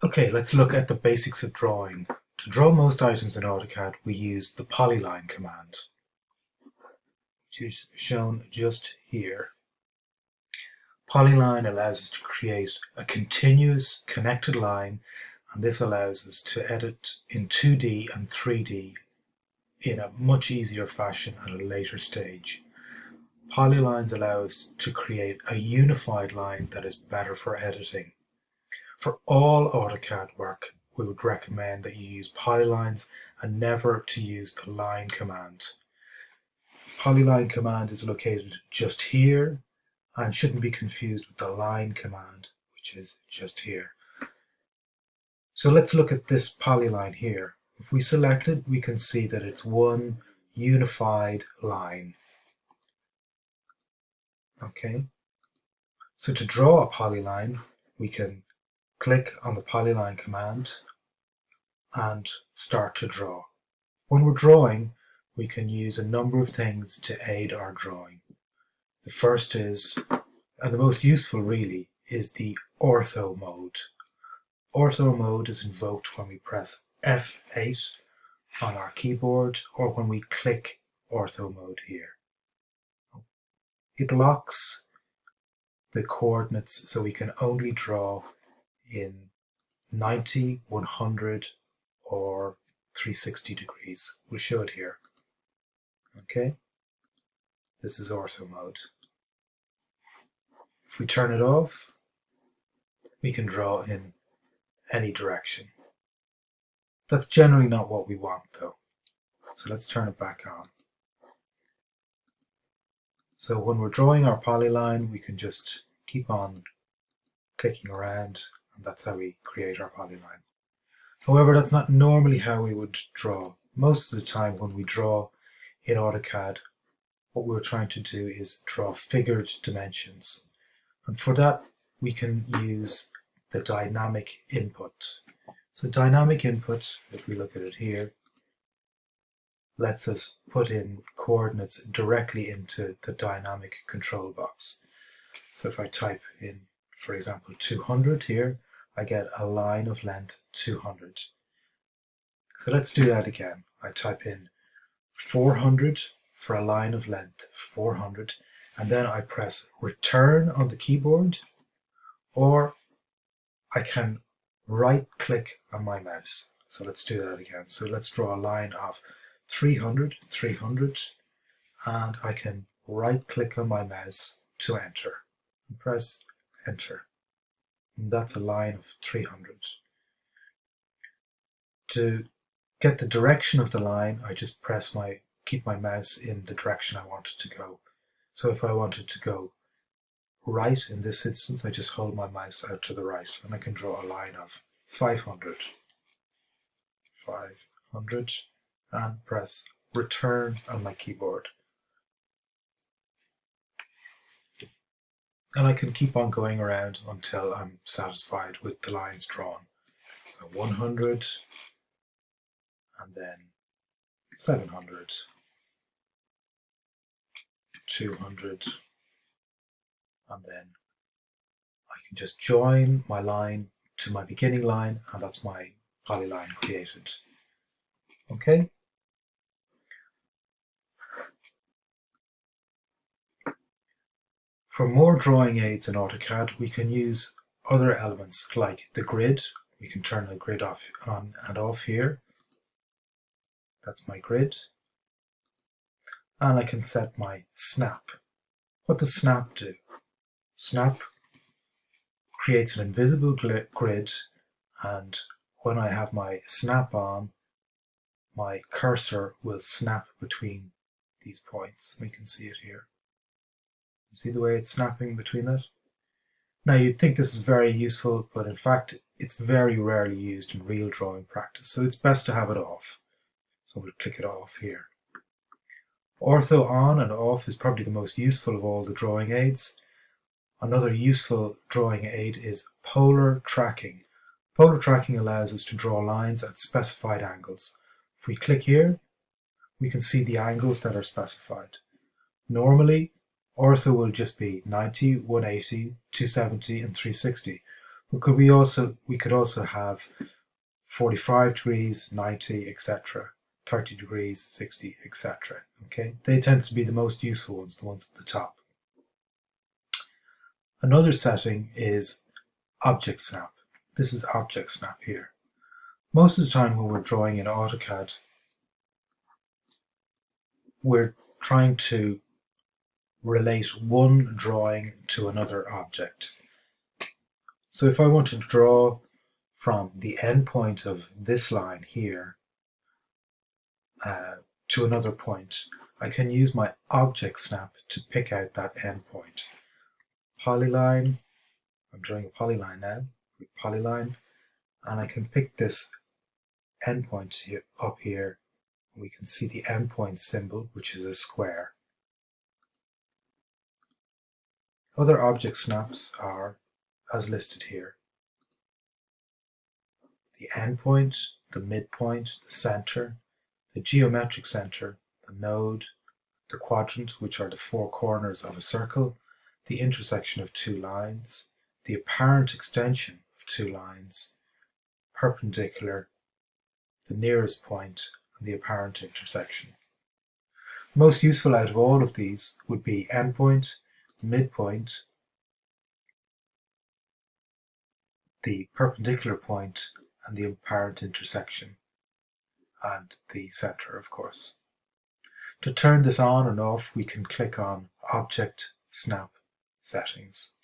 Okay, let's look at the basics of drawing. To draw most items in Autocad, we use the Polyline command, which is shown just here. Polyline allows us to create a continuous connected line, and this allows us to edit in 2D and 3D in a much easier fashion at a later stage. Polylines allow us to create a unified line that is better for editing. For all AutoCAD work, we would recommend that you use polylines and never to use the line command. Polyline command is located just here and shouldn't be confused with the line command, which is just here. So let's look at this polyline here. If we select it, we can see that it's one unified line. Okay, so to draw a polyline, we can click on the Polyline command and start to draw. When we're drawing, we can use a number of things to aid our drawing. The first is, and the most useful really, is the ortho mode. Ortho mode is invoked when we press F8 on our keyboard or when we click ortho mode here. It locks the coordinates so we can only draw in 90, 100, or 360 degrees. We'll show it here. Okay, this is ortho mode. If we turn it off, we can draw in any direction. That's generally not what we want though. So let's turn it back on. So when we're drawing our polyline, we can just keep on clicking around, and that's how we create our polyline. However, that's not normally how we would draw. Most of the time when we draw in AutoCAD, what we're trying to do is draw figured dimensions. And for that, we can use the dynamic input. So dynamic input, if we look at it here, lets us put in coordinates directly into the dynamic control box. So if I type in, for example, 200 here, I get a line of length 200. So let's do that again. I type in 400 for a line of length 400, and then I press return on the keyboard, or I can right click on my mouse. So let's do that again. So let's draw a line of 300, 300, and I can right click on my mouse to enter and press enter. And that's a line of 300. To get the direction of the line, I just keep my mouse in the direction I want it to go. So if I wanted to go right in this instance, I just hold my mouse out to the right and I can draw a line of 500. 500 and press return on my keyboard. And I can keep on going around until I'm satisfied with the lines drawn. So 100, and then 700, 200, and then I can just join my line to my beginning line, and that's my polyline created. Okay. For more drawing aids in AutoCAD, we can use other elements like the grid. We can turn the grid on and off here. That's my grid. And I can set my snap. What does snap do? Snap creates an invisible grid, and when I have my snap on, my cursor will snap between these points. We can see it here. See the way it's snapping between that? Now you'd think this is very useful, but in fact it's very rarely used in real drawing practice, so it's best to have it off. So we'll click it off here. Ortho on and off is probably the most useful of all the drawing aids. Another useful drawing aid is polar tracking. Polar tracking allows us to draw lines at specified angles. If we click here, we can see the angles that are specified. Normally, ortho will just be 90, 180, 270, and 360. We could also have 45 degrees, 90, etc., 30 degrees, 60, etc. Okay, they tend to be the most useful ones, the ones at the top. Another setting is object snap. This is object snap here. Most of the time when we're drawing in AutoCAD, we're trying to relate one drawing to another object. So if I want to draw from the endpoint of this line here to another point, I can use my object snap to pick out that endpoint. Polyline, I'm drawing a polyline now, with Polyline, and I can pick this endpoint here, up here. We can see the endpoint symbol, which is a square. Other object snaps are as listed here. The endpoint, the midpoint, the center, the geometric center, the node, the quadrant, which are the four corners of a circle, the intersection of two lines, the apparent extension of two lines, perpendicular, the nearest point, and the apparent intersection. Most useful out of all of these would be endpoint, midpoint, the perpendicular point, and the apparent intersection, and the center, of course. To turn this on and off, we can click on Object Snap Settings.